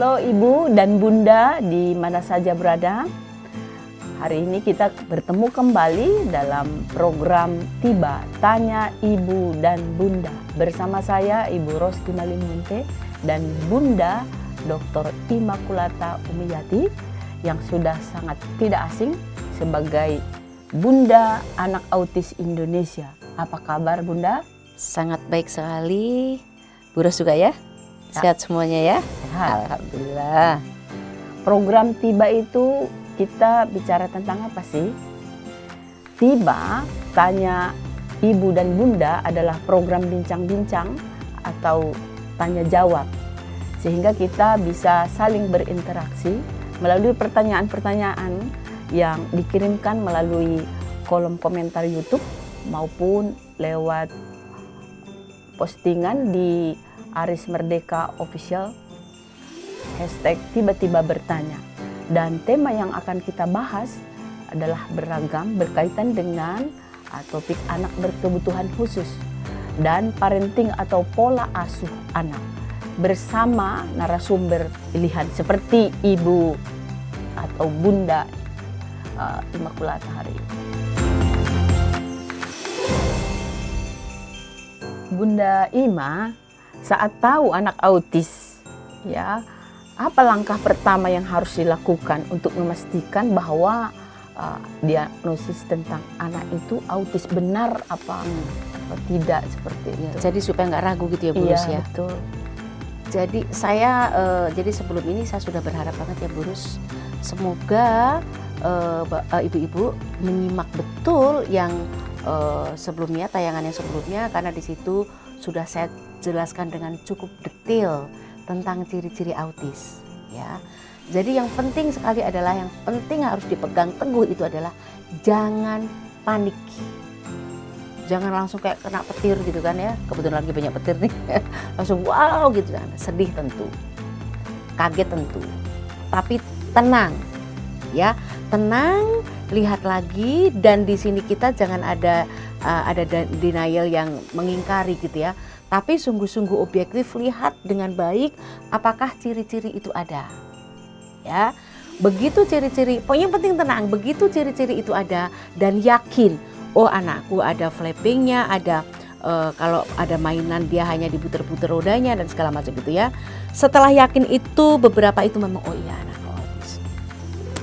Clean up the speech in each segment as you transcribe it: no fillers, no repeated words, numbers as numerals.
Halo Ibu dan Bunda di mana saja berada. Hari ini kita bertemu kembali dalam program Tiba Tanya Ibu dan Bunda. Bersama saya Ibu Rosti Malimunte dan Bunda Dr. Immaculata Umiyati yang sudah sangat tidak asing sebagai Bunda Anak Autis Indonesia. Apa kabar Bunda? Sangat baik sekali. Bu Ros juga ya? Sehat semuanya ya? Sehat. Alhamdulillah. Program Tiba itu kita bicara tentang apa sih? Tiba Tanya Ibu dan Bunda adalah program bincang-bincang atau tanya jawab. Sehingga kita bisa saling berinteraksi melalui pertanyaan-pertanyaan yang dikirimkan melalui kolom komentar YouTube maupun lewat postingan di Aris Merdeka Official hashtag tiba-tiba bertanya. Dan tema yang akan kita bahas adalah beragam berkaitan dengan topik anak berkebutuhan khusus dan parenting atau pola asuh anak bersama narasumber pilihan seperti Ibu atau Bunda Immaculata hari ini. Bunda Ima, saat tahu anak autis, ya, apa langkah pertama yang harus dilakukan untuk memastikan bahwa diagnosis tentang anak itu autis benar apa tidak seperti itu? Jadi supaya nggak ragu gitu ya Bu Ros ya? Betul. Jadi jadi sebelum ini saya sudah berharap banget ya Bu Ros, semoga ibu-ibu menyimak betul yang sebelumnya, tayangan yang sebelumnya, karena di situ sudah saya jelaskan dengan cukup detail tentang ciri-ciri autis ya. Jadi yang penting sekali adalah, yang penting harus dipegang teguh itu adalah jangan panik. Jangan langsung kayak kena petir gitu kan ya. Kebetulan lagi banyak petir nih. Langsung wow gitu kan. Sedih tentu. Kaget tentu. Tapi tenang. Ya, tenang, lihat lagi, dan di sini kita jangan ada denial yang mengingkari gitu ya. Tapi sungguh-sungguh objektif, lihat dengan baik apakah ciri-ciri itu ada. Ya. Begitu ciri-ciri, pokoknya yang penting tenang, begitu ciri-ciri itu ada dan yakin, oh anakku ada flappingnya, ada kalau ada mainan dia hanya diputer-puter rodanya dan segala macam gitu ya. Setelah yakin itu, beberapa itu memang oh iya anak autis.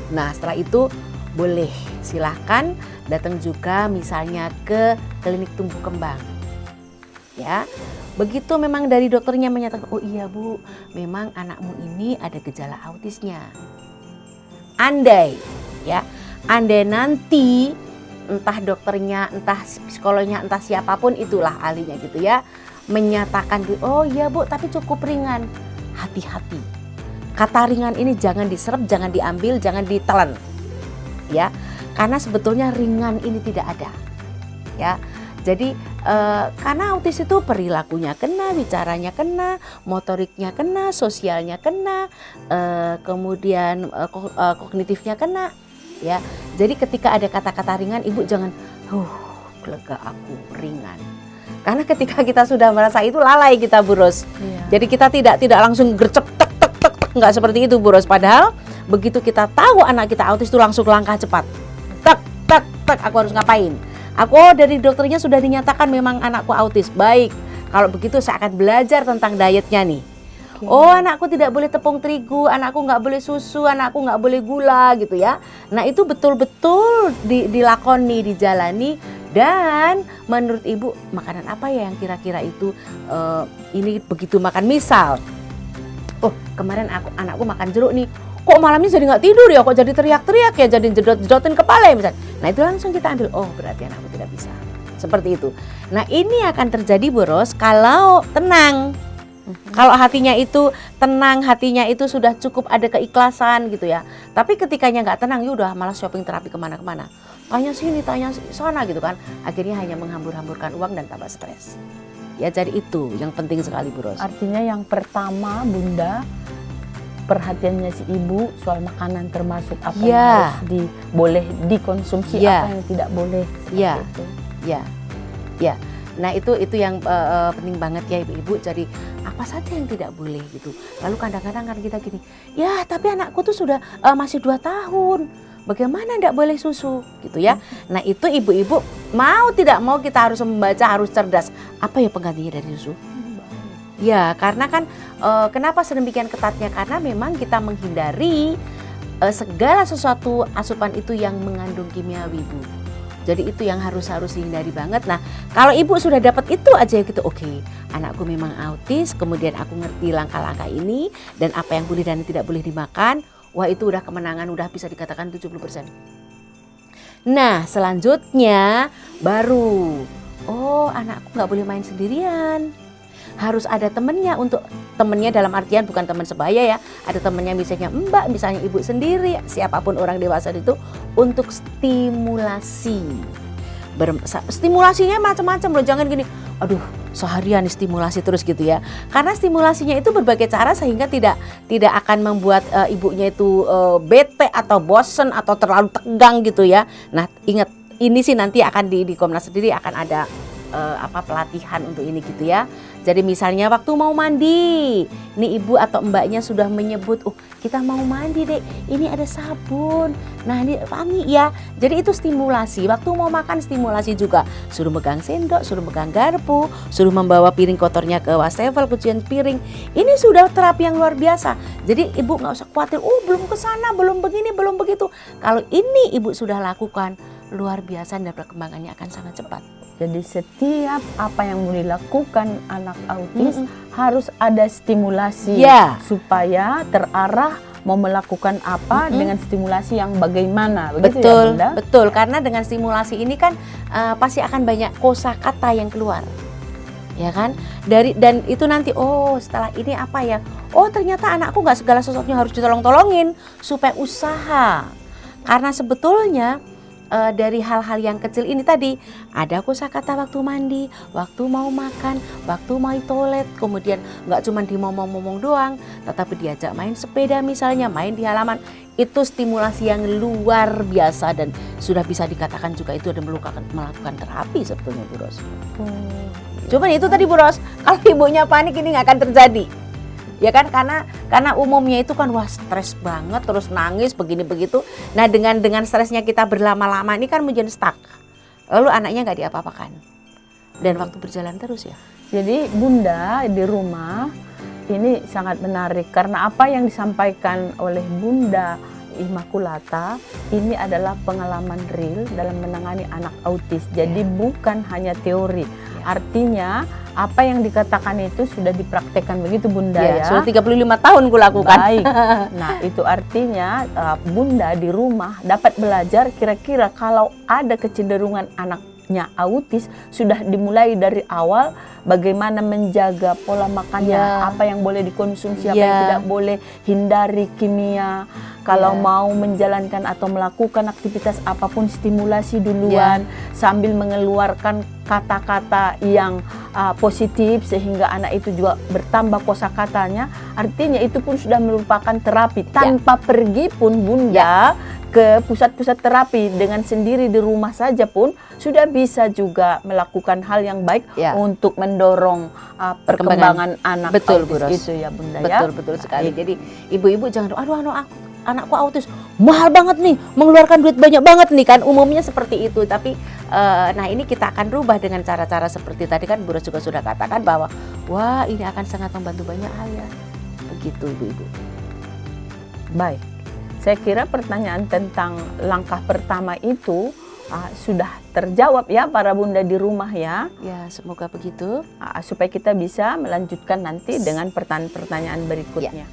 Nah setelah itu boleh silahkan datang juga misalnya ke klinik tumbuh kembang. Ya, begitu memang dari dokternya menyatakan, oh iya Bu, memang anakmu ini ada gejala autisnya. Andai nanti entah dokternya, entah psikolognya, entah siapapun itulah ahlinya gitu ya, menyatakan, oh iya Bu, tapi cukup ringan. Hati-hati. Kata ringan ini jangan diserap, jangan diambil, jangan ditelan. Ya, karena sebetulnya ringan ini tidak ada. Ya. Jadi karena autis itu perilakunya kena, bicaranya kena, motoriknya kena, sosialnya kena, kemudian kognitifnya kena, ya. Jadi ketika ada kata-kata ringan, ibu jangan, lega aku ringan. Karena ketika kita sudah merasa itu lalai kita Bu Ros. Iya. Jadi kita tidak langsung gercep tek tek tek tek, nggak seperti itu Bu Ros. Padahal begitu kita tahu anak kita autis itu langsung langkah cepat. Tek tek tek, aku harus ngapain? Aku dari dokternya sudah dinyatakan memang anakku autis. Baik, kalau begitu saya akan belajar tentang dietnya nih. Okay. Oh anakku tidak boleh tepung terigu, anakku nggak boleh susu, anakku nggak boleh gula gitu ya. Nah itu betul-betul dilakoni, dijalani. Dan menurut ibu makanan apa ya yang kira-kira itu ini begitu makan. Misal, oh kemarin anakku makan jeruk nih. Kok malamnya jadi nggak tidur ya, kok jadi teriak-teriak ya, jadi jedot-jedotin kepala ya misalnya. Nah itu langsung kita ambil, oh berarti anakku tidak bisa. Seperti itu. Nah ini akan terjadi Bu Ros kalau tenang. Kalau hatinya itu tenang, hatinya itu sudah cukup ada keikhlasan gitu ya. Tapi ketikanya nggak tenang, ya udah malah shopping terapi kemana-kemana. Tanya sini, tanya sana gitu kan. Akhirnya hanya menghambur-hamburkan uang dan tambah stres. Ya jadi itu yang penting sekali Bu Ros. Artinya yang pertama Bunda, perhatiannya si ibu soal makanan termasuk apa yang harus boleh dikonsumsi, apa yang tidak boleh. Ya. Nah itu yang penting banget ya ibu-ibu. Jadi aku apa saja yang tidak boleh gitu. Lalu kadang-kadang kan kita gini, ya tapi anakku tuh sudah masih 2 tahun, bagaimana tidak boleh susu gitu ya. Nah itu ibu-ibu mau tidak mau kita harus membaca, harus cerdas. Apa ya penggantinya dari susu? Ya karena kan kenapa sedemikian ketatnya, karena memang kita menghindari segala sesuatu asupan itu yang mengandung kimiawi, Bu. Jadi itu yang harus dihindari banget. Nah kalau ibu sudah dapat itu aja gitu, oke, anakku memang autis, kemudian aku ngerti langkah-langkah ini dan apa yang boleh dan tidak boleh dimakan. Wah itu udah kemenangan, udah bisa dikatakan 70%. Nah selanjutnya baru, oh anakku nggak boleh main sendirian. Harus ada temennya, untuk temennya dalam artian bukan teman sebaya ya. Ada temennya misalnya mbak, misalnya ibu sendiri, siapapun orang dewasa itu untuk stimulasi. Stimulasinya macam-macam loh, jangan gini, aduh seharian stimulasi terus gitu ya. Karena stimulasinya itu berbagai cara sehingga tidak akan membuat ibunya itu bete atau bosen atau terlalu tegang gitu ya. Nah ingat, ini sih nanti akan di Komnas sendiri akan ada pelatihan untuk ini gitu ya. Jadi misalnya waktu mau mandi, nih ibu atau mbaknya sudah menyebut, oh kita mau mandi dek, ini ada sabun, nah ini wangi ya. Jadi itu stimulasi. Waktu mau makan stimulasi juga, suruh megang sendok, suruh megang garpu, suruh membawa piring kotornya ke wastafel, cucian piring. Ini sudah terapi yang luar biasa. Jadi ibu nggak usah khawatir, oh belum ke sana, belum begini, belum begitu. Kalau ini ibu sudah lakukan, luar biasa dan perkembangannya akan sangat cepat. Jadi setiap apa yang mau dilakukan anak autis harus ada stimulasi supaya terarah mau melakukan apa dengan stimulasi yang bagaimana. Begitu betul, ya, Bunda? Betul, karena dengan stimulasi ini kan pasti akan banyak kosakata yang keluar. Ya kan? Dan itu nanti, oh setelah ini apa ya? Oh ternyata anakku nggak segala sesuatunya harus ditolong-tolongin supaya usaha. Karena sebetulnya dari hal-hal yang kecil ini tadi, ada kosakata waktu mandi, waktu mau makan, waktu mau toilet, kemudian nggak cuma dimomong-momong doang, tetapi diajak main sepeda misalnya, main di halaman. Itu stimulasi yang luar biasa dan sudah bisa dikatakan juga itu ada melakukan terapi sebetulnya Bu Ros. Cuman itu tadi Bu Ros, kalau ibunya panik ini nggak akan terjadi. Ya kan, karena umumnya itu kan wah stres banget, terus nangis begini begitu. Nah dengan stresnya kita berlama-lama ini kan menjadi stuck. Lalu anaknya nggak diapa-apakan. Dan waktu berjalan terus ya. Jadi Bunda di rumah ini sangat menarik karena apa yang disampaikan oleh Bunda Immaculata ini adalah pengalaman real dalam menangani anak autis. Jadi bukan hanya teori. Artinya apa yang dikatakan itu sudah dipraktekkan begitu Bunda ya. Sudah 35 tahun ku lakukan. Baik. Nah itu artinya Bunda di rumah dapat belajar kira-kira kalau ada kecenderungan anaknya autis sudah dimulai dari awal bagaimana menjaga pola makannya, apa yang boleh dikonsumsi, apa yang tidak boleh, hindari kimia. Kalau mau menjalankan atau melakukan aktivitas apapun stimulasi duluan sambil mengeluarkan kata-kata yang positif sehingga anak itu juga bertambah kosakatanya. Artinya itu pun sudah merupakan terapi tanpa pergi pun Bunda ke pusat-pusat terapi, dengan sendiri di rumah saja pun sudah bisa juga melakukan hal yang baik untuk mendorong perkembangan anak autis itu ya Bunda ya. Betul sekali. Jadi ibu-ibu jangan aduh anakku autis mahal banget nih, mengeluarkan duit banyak banget nih kan, umumnya seperti itu. Tapi nah ini kita akan rubah dengan cara-cara seperti tadi kan Bu Ros juga sudah katakan bahwa wah ini akan sangat membantu banyak hal ya. Begitu ibu-ibu. Baik, saya kira pertanyaan tentang langkah pertama itu sudah terjawab ya para Bunda di rumah ya. Ya semoga begitu. Supaya kita bisa melanjutkan nanti dengan pertanyaan-pertanyaan berikutnya.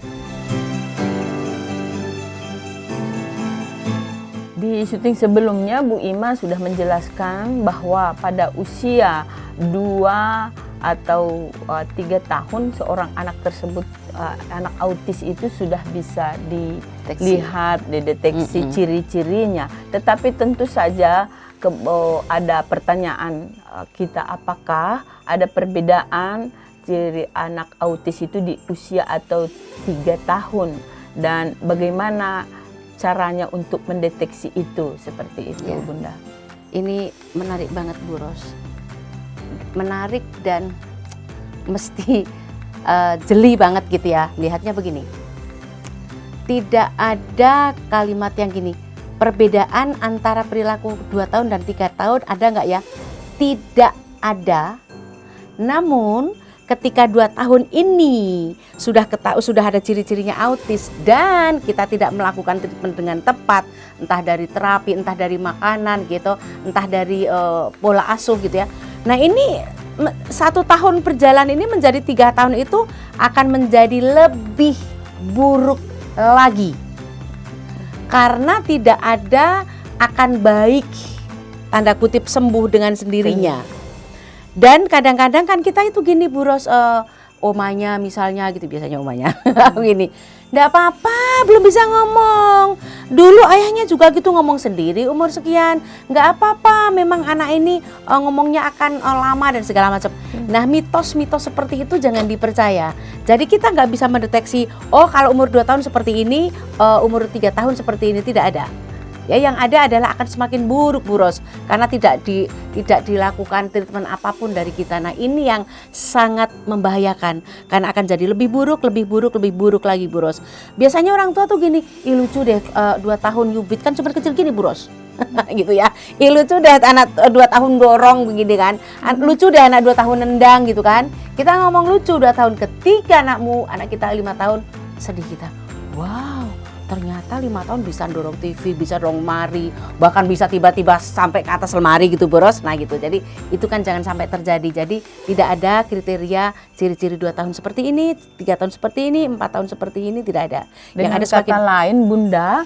Di syuting sebelumnya Bu Ima sudah menjelaskan bahwa pada usia 2 atau 3 tahun seorang anak tersebut, anak autis itu sudah bisa dilihat, dideteksi ciri-cirinya. Tetapi tentu saja ada pertanyaan kita, apakah ada perbedaan ciri anak autis itu di usia atau 3 tahun dan bagaimana caranya untuk mendeteksi itu seperti itu Bunda. Ini menarik banget Bu Ros. Menarik dan mesti jeli banget gitu ya. Melihatnya begini. Tidak ada kalimat yang gini, perbedaan antara perilaku 2 tahun dan 3 tahun ada nggak ya? Tidak ada. Namun ketika 2 tahun ini sudah ada ciri-cirinya autis dan kita tidak melakukan treatment dengan tepat, entah dari terapi, entah dari makanan gitu, entah dari pola asuh gitu ya. Nah ini 1 tahun berjalan ini menjadi 3 tahun itu akan menjadi lebih buruk lagi. Karena tidak ada akan baik, tanda kutip, sembuh dengan sendirinya. Dan kadang-kadang kan kita itu gini Bu Ros, omanya misalnya gitu, biasanya omanya gini, nggak apa-apa, belum bisa ngomong. Dulu ayahnya juga gitu ngomong sendiri umur sekian, nggak apa-apa, memang anak ini ngomongnya akan lama dan segala macam. Nah mitos-mitos seperti itu jangan dipercaya. Jadi kita nggak bisa mendeteksi, oh kalau umur 2 tahun seperti ini, umur 3 tahun seperti ini, tidak ada. Ya, yang ada adalah akan semakin buruk Bu Ros, karena tidak dilakukan treatment apapun dari kita. Nah ini yang sangat membahayakan, karena akan jadi lebih buruk lagi Bu Ros. Biasanya orang tua tuh gini, ih lucu deh 2 tahun Yubit kan cuma kecil gini Bu Ros. Gitu ya, ih lucu deh anak 2 tahun dorong begini kan, lucu deh anak 2 tahun nendang gitu kan. Kita ngomong lucu 2 tahun, ketika anak kita 5 tahun, sedih kita, wow, ternyata 5 tahun bisa dorong TV, bisa dorong lemari, bahkan bisa tiba-tiba sampai ke atas lemari gitu Bu Ros. Nah gitu, jadi itu kan jangan sampai terjadi. Jadi tidak ada kriteria ciri-ciri 2 tahun seperti ini, 3 tahun seperti ini, 4 tahun seperti ini, tidak ada. Dengan kata lain Bunda,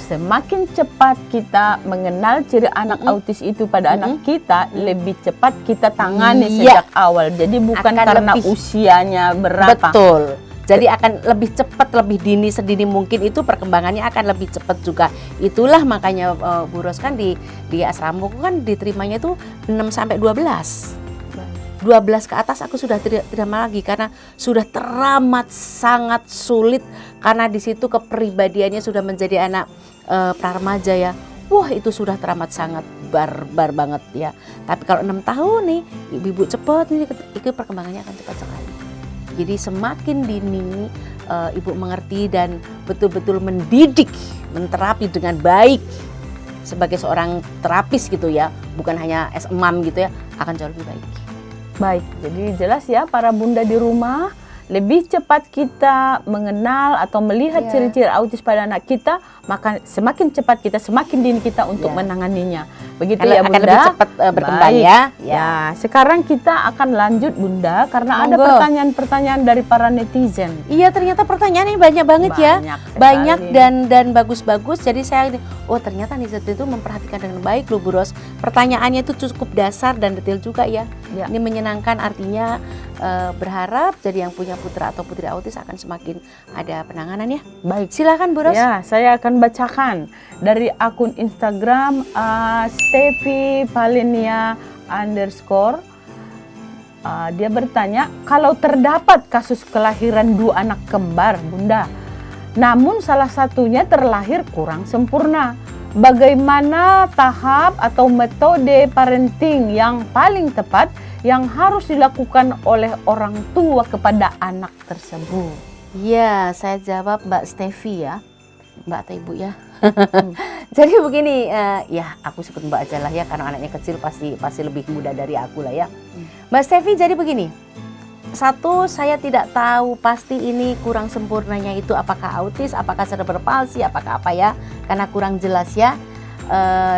semakin cepat kita mengenal ciri anak autis itu pada anak kita, lebih cepat kita tangani sejak awal. Jadi bukan akan karena usianya berapa. Betul. Jadi akan lebih cepat, lebih dini, sedini mungkin, itu perkembangannya akan lebih cepat juga. Itulah makanya Bu Ros kan di asramaku kan diterimanya itu 6 sampai 12. 12 ke atas aku sudah tidak terima lagi karena sudah teramat sangat sulit, karena di situ kepribadiannya sudah menjadi anak praremaja ya. Wah itu sudah teramat sangat barbar banget ya. Tapi kalau 6 tahun nih ibu-ibu cepat nih, itu perkembangannya akan cepat sekali. Jadi semakin dini ibu mengerti dan betul-betul mendidik, menterapi dengan baik sebagai seorang terapis gitu ya, bukan hanya as a mom gitu ya, akan jauh lebih baik. Baik, jadi jelas ya para bunda di rumah, lebih cepat kita mengenal atau melihat ciri-ciri autis pada anak kita, maka semakin cepat kita, semakin dini kita untuk menanganinya. Begitu ya Bunda. Akan lebih cepat berkembang ya. Ya, sekarang kita akan lanjut Bunda, karena ada pertanyaan-pertanyaan dari para netizen. Iya, ternyata pertanyaannya banyak banget ya. Banyak dan bagus-bagus. Jadi saya ternyata netizen itu memperhatikan dengan baik loh Bu Ros. Pertanyaannya itu cukup dasar dan detail juga ya. Ini menyenangkan, artinya berharap jadi yang punya putra atau putri autis akan semakin ada penanganan ya. Baik, silakan Bu Ros. Ya, saya akan bacakan dari akun Instagram Stevi Palinia _ dia bertanya, kalau terdapat kasus kelahiran 2 anak kembar Bunda, namun salah satunya terlahir kurang sempurna, bagaimana tahap atau metode parenting yang paling tepat yang harus dilakukan oleh orang tua kepada anak tersebut? Ya, saya jawab Mbak Stevi ya, Mbak atau Ibu ya. Jadi begini, ya aku sebut Mbak aja lah ya, karena anaknya kecil pasti lebih muda dari aku lah ya. Mbak Stevi, jadi begini, satu, saya tidak tahu pasti ini kurang sempurnanya itu apakah autis, apakah cerebral palsy, apakah apa ya, karena kurang jelas ya.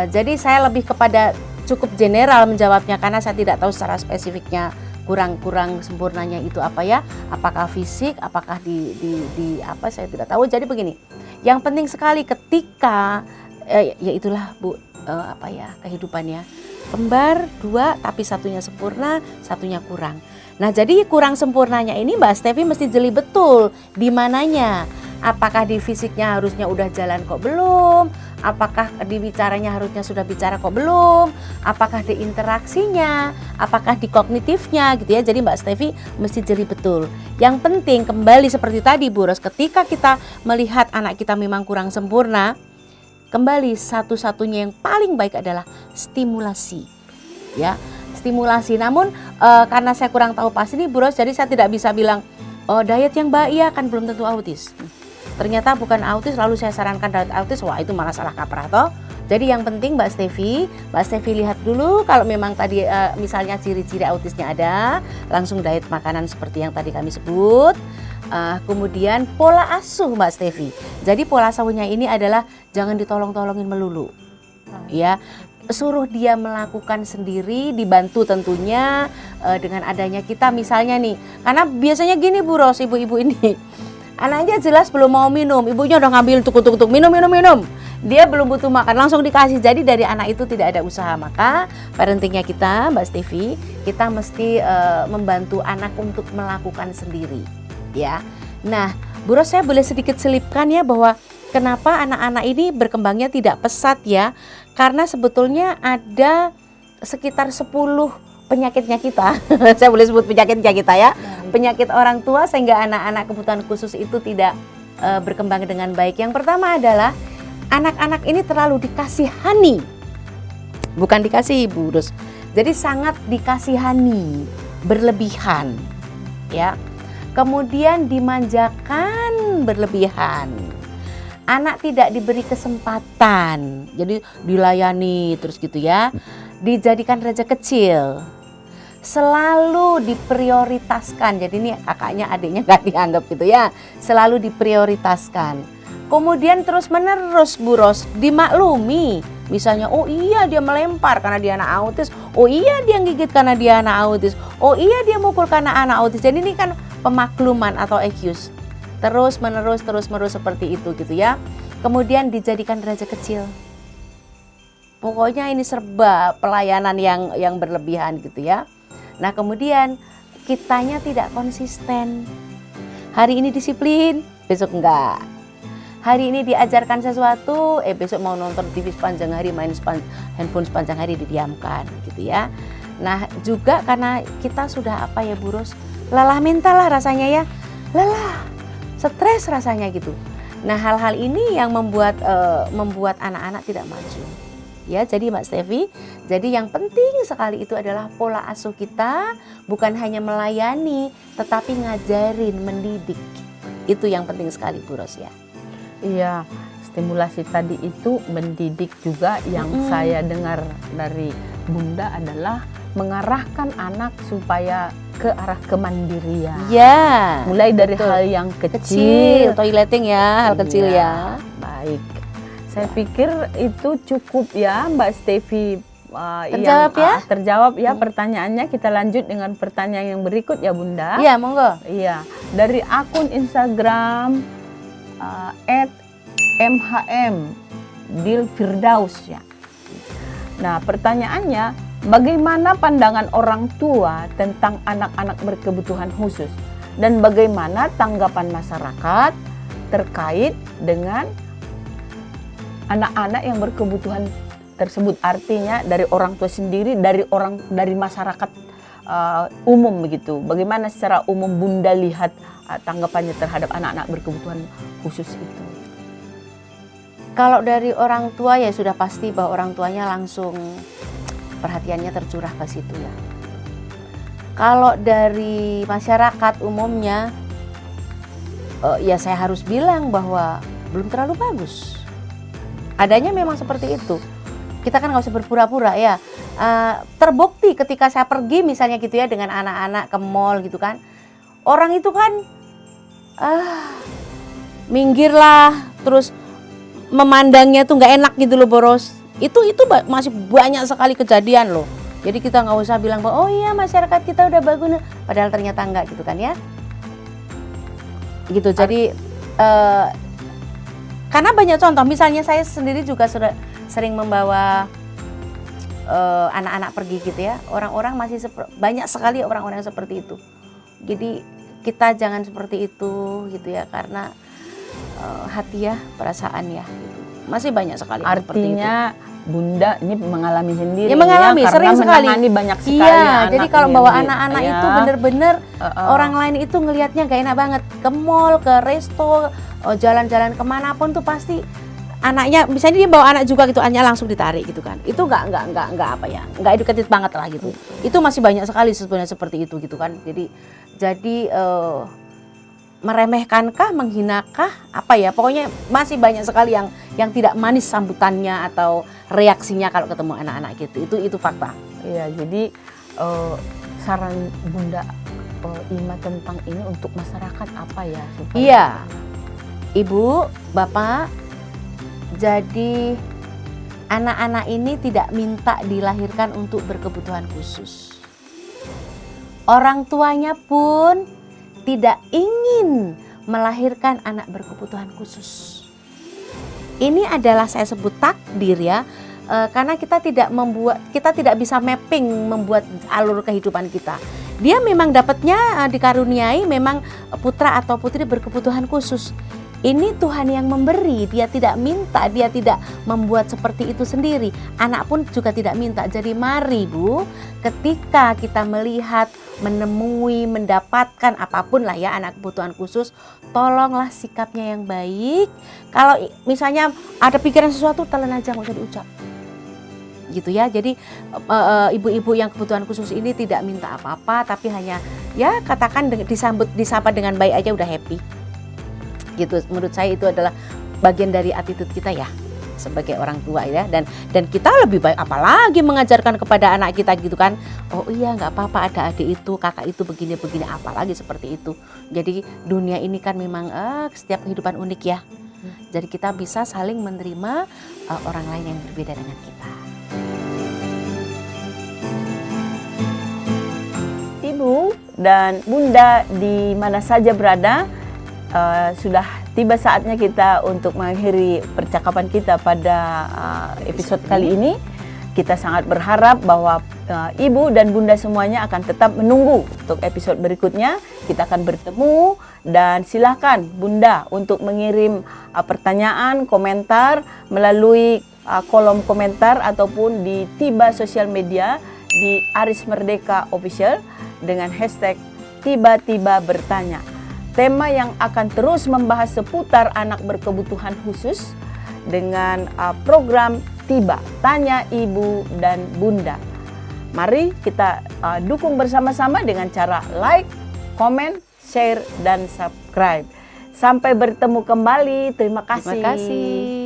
Jadi saya lebih kepada cukup general menjawabnya, karena saya tidak tahu secara spesifiknya kurang sempurnanya itu apa ya, apakah fisik, apakah di apa, saya tidak tahu. Jadi begini, yang penting sekali ketika ya itulah Bu, apa ya, kehidupannya kembar 2 tapi satunya sempurna, satunya kurang. Nah jadi kurang sempurnanya ini Mbak Stevi mesti jeli betul di mananya. Apakah di fisiknya harusnya udah jalan kok belum? Apakah di bicaranya harusnya sudah bicara kok belum? Apakah di interaksinya? Apakah di kognitifnya gitu ya? Jadi Mbak Stevi mesti jeli betul. Yang penting kembali seperti tadi Bu Ros, ketika kita melihat anak kita memang kurang sempurna, kembali satu-satunya yang paling baik adalah stimulasi. Ya, stimulasi. Namun karena saya kurang tahu pasti nih Bu Ros, jadi saya tidak bisa bilang Oh, diet yang baik ya kan belum tentu autis. Ternyata bukan autis, lalu saya sarankan diet autis, wah itu malah salah kaprah toh. Jadi yang penting Mbak Stevi lihat dulu kalau memang tadi misalnya ciri-ciri autisnya ada, langsung diet makanan seperti yang tadi kami sebut. Kemudian pola asuh Mbak Stevi. Jadi pola asuhnya ini adalah jangan ditolong-tolongin melulu. Ya, suruh dia melakukan sendiri, dibantu tentunya dengan adanya kita misalnya nih. Karena biasanya gini Bu Ros, ibu-ibu ini. Anaknya jelas belum mau minum, ibunya udah ngambil tuk minum. Dia belum butuh makan, langsung dikasih. Jadi dari anak itu tidak ada usaha. Maka parentingnya kita, Mbak Stevi, kita mesti membantu anak untuk melakukan sendiri. Ya. Nah, Bu Ros, saya boleh sedikit selipkan ya bahwa kenapa anak-anak ini berkembangnya tidak pesat ya. Karena sebetulnya ada sekitar 10 penyakitnya kita. Saya boleh sebut penyakitnya kita ya. Penyakit orang tua sehingga anak-anak kebutuhan khusus itu tidak berkembang dengan baik. Yang pertama adalah anak-anak ini terlalu dikasihani. Bukan dikasih Bu Ros. Jadi sangat dikasihani, berlebihan. Ya. Kemudian dimanjakan berlebihan. Anak tidak diberi kesempatan, jadi dilayani terus gitu ya, dijadikan raja kecil, selalu diprioritaskan. Jadi ini kakaknya adiknya gak dianggap gitu ya, selalu diprioritaskan. Kemudian terus menerus Bu Ros dimaklumi, misalnya oh iya dia melempar karena dia anak autis, oh iya dia gigit karena dia anak autis, oh iya dia mukul karena anak autis. Jadi ini kan pemakluman atau excuse. Terus menerus seperti itu gitu ya. Kemudian dijadikan raja kecil. Pokoknya ini serba pelayanan yang berlebihan gitu ya. Nah kemudian kitanya tidak konsisten. Hari ini disiplin, besok enggak. Hari ini diajarkan sesuatu, besok mau nonton TV sepanjang hari, main handphone sepanjang hari didiamkan gitu ya. Nah juga karena kita sudah apa ya Bu Ros, lelah mental lah rasanya ya. Lelah. Stres rasanya gitu. Nah hal-hal ini yang membuat anak-anak tidak maju. Ya jadi Mbak Stevi, jadi yang penting sekali itu adalah pola asuh kita bukan hanya melayani, tetapi ngajarin, mendidik. Itu yang penting sekali Bu Ros ya. Iya, stimulasi tadi itu mendidik juga. Yang saya dengar dari Bunda adalah mengarahkan anak supaya ke arah kemandirian. Ya. Mulai dari betul. hal yang kecil, toileting ya, hal kecil ya. Baik. Saya pikir itu cukup ya Mbak Stevi. Terjawab ya? Terjawab ya pertanyaannya. Kita lanjut dengan pertanyaan yang berikut ya Bunda. Iya, monggo. Iya. Dari akun Instagram @mhm_dilfirdaus ya. Nah, pertanyaannya, bagaimana pandangan orang tua tentang anak-anak berkebutuhan khusus dan bagaimana tanggapan masyarakat terkait dengan anak-anak yang berkebutuhan tersebut? Artinya dari orang tua sendiri, dari masyarakat umum begitu. Bagaimana secara umum Bunda lihat tanggapannya terhadap anak-anak berkebutuhan khusus itu? Kalau dari orang tua ya sudah pasti bahwa orang tuanya langsung perhatiannya tercurah ke situ ya. Kalau dari masyarakat umumnya, ya saya harus bilang bahwa belum terlalu bagus. Adanya memang seperti itu. Kita kan nggak usah berpura-pura ya. Terbukti ketika saya pergi misalnya gitu ya dengan anak-anak ke mall gitu kan, orang itu kan minggir lah, terus memandangnya tuh nggak enak gitu loh Boros. Itu masih banyak sekali kejadian loh. Jadi kita nggak usah bilang bahwa oh iya masyarakat kita udah bagus, padahal ternyata enggak gitu kan ya. Gitu. Jadi karena banyak contoh. Misalnya saya sendiri juga sudah sering membawa anak-anak pergi gitu ya. Orang-orang masih banyak sekali orang-orang yang seperti itu. Jadi kita jangan seperti itu gitu ya, karena hati ya, perasaan ya gitu. Masih banyak sekali. Artinya Bunda ini mengalami sendiri ya, mengalami ya, sering sekali. Banyak sekali. Iya, jadi kalau bawa anak-anak ya. itu bener-bener orang lain itu ngelihatnya gak enak banget. Ke mall, ke resto, jalan-jalan kemanapun tuh pasti anaknya, misalnya dia bawa anak juga gitu, anaknya langsung ditarik gitu kan. Itu nggak apa ya, nggak educated banget lah gitu. Itu masih banyak sekali sebenarnya seperti itu gitu kan. Jadi meremehkankah, menghinakah, apa ya? Pokoknya masih banyak sekali yang tidak manis sambutannya atau reaksinya kalau ketemu anak-anak gitu. Itu fakta. Iya, jadi saran Bunda Ima tentang ini untuk masyarakat apa ya? Supaya... Iya, Ibu, Bapak, jadi anak-anak ini tidak minta dilahirkan untuk berkebutuhan khusus. Orang tuanya pun tidak ingin melahirkan anak berkebutuhan khusus. Ini adalah saya sebut takdir ya, karena kita tidak bisa mapping membuat alur kehidupan kita. Dia memang dapatnya dikaruniai memang putra atau putri berkebutuhan khusus. Ini Tuhan yang memberi, dia tidak minta, dia tidak membuat seperti itu sendiri. Anak pun juga tidak minta. Jadi mari Bu, ketika kita melihat, menemui, mendapatkan apapun lah ya anak kebutuhan khusus, tolonglah sikapnya yang baik. Kalau misalnya ada pikiran sesuatu, telan aja, nggak usah diucap. Gitu ya, jadi ibu-ibu yang kebutuhan khusus ini tidak minta apa-apa, tapi hanya ya katakan disapa dengan baik aja udah happy. Gitu, menurut saya itu adalah bagian dari attitude kita ya sebagai orang tua ya, dan kita lebih baik apalagi mengajarkan kepada anak kita gitu kan, oh iya nggak apa-apa ada adik itu, kakak itu begini apalagi seperti itu. Jadi dunia ini kan memang setiap kehidupan unik ya, jadi kita bisa saling menerima orang lain yang berbeda dengan kita. Ibu dan Bunda di mana saja berada, sudah tiba saatnya kita untuk mengakhiri percakapan kita pada episode kali ini. Kita sangat berharap bahwa Ibu dan Bunda semuanya akan tetap menunggu untuk episode berikutnya. Kita akan bertemu, dan silakan Bunda untuk mengirim pertanyaan, komentar melalui kolom komentar ataupun di Tiba sosial media di Aris Merdeka Official dengan hashtag Tiba-Tiba Bertanya. Tema yang akan terus membahas seputar anak berkebutuhan khusus dengan program Tiba, Tanya Ibu dan Bunda. Mari kita dukung bersama-sama dengan cara like, comment, share, dan subscribe. Sampai bertemu kembali. Terima kasih. Terima kasih.